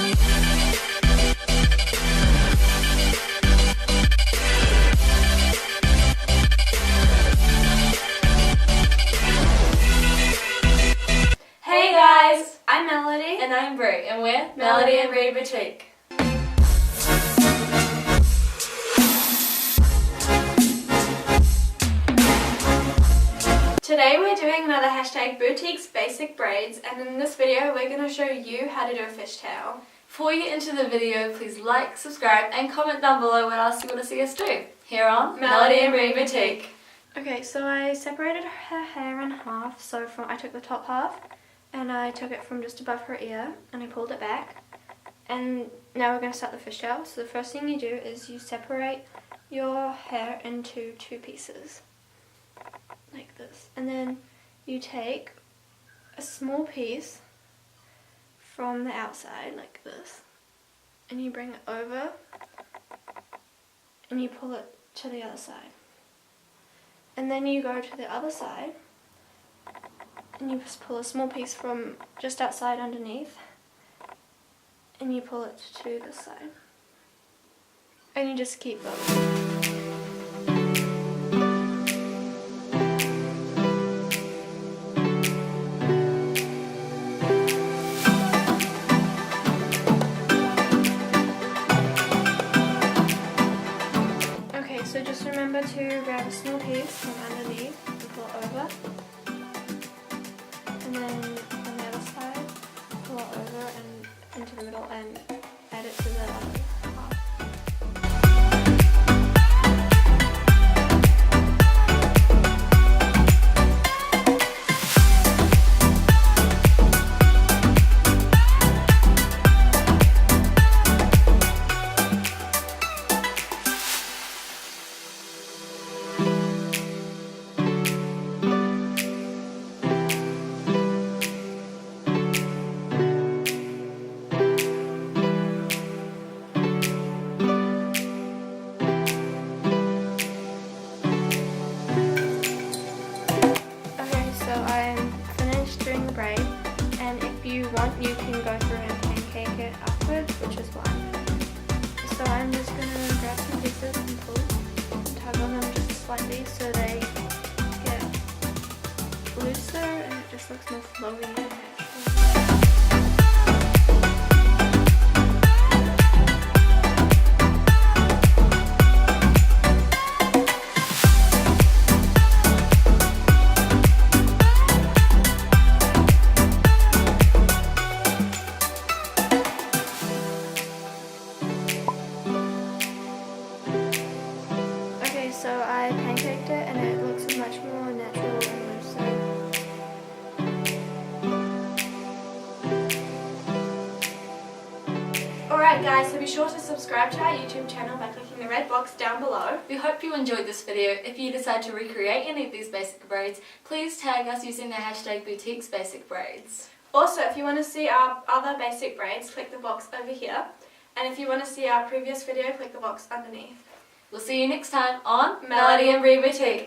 Hey guys, I'm Melody. And I'm Brie, and we're Melody and Brie Boutique. Today we're doing another hashtag boutiques basic braids, and in this video we're going to show you how to do a fishtail. Before you get into the video, please like, subscribe and comment down below what else you want to see us do here on Melody and Brie Boutique. Okay, so I separated her hair in half. So I took the top half and I took it from just above her ear and I pulled it back. And now we're going to start the fishtail. So the first thing you do is you separate your hair into two pieces, like this. And then you take a small piece from the outside, like this, and you bring it over and you pull it to the other side. And then you go to the other side and you just pull a small piece from just outside underneath and you pull it to this side. And you just keep going. So just remember to grab a small piece from underneath and pull it over. And then on the other side, pull it over and into the middle and add it to the other half. Braid, and if you want you can go through and pancake it afterwards, which is fine. So I'm just going to grab some pieces and pull and tug on them just slightly so they get looser and it just looks more flowy and natural. So I pancaked it and it looks much more natural and looser. Alright guys, so be sure to subscribe to our YouTube channel by clicking the red box down below. We hope you enjoyed this video. If you decide to recreate any of these basic braids, please tag us using the hashtag boutiques basic braids. Also, if you want to see our other basic braids, click the box over here. And if you want to see our previous video, click the box underneath. We'll see you next time on Melody and Brie Boutique.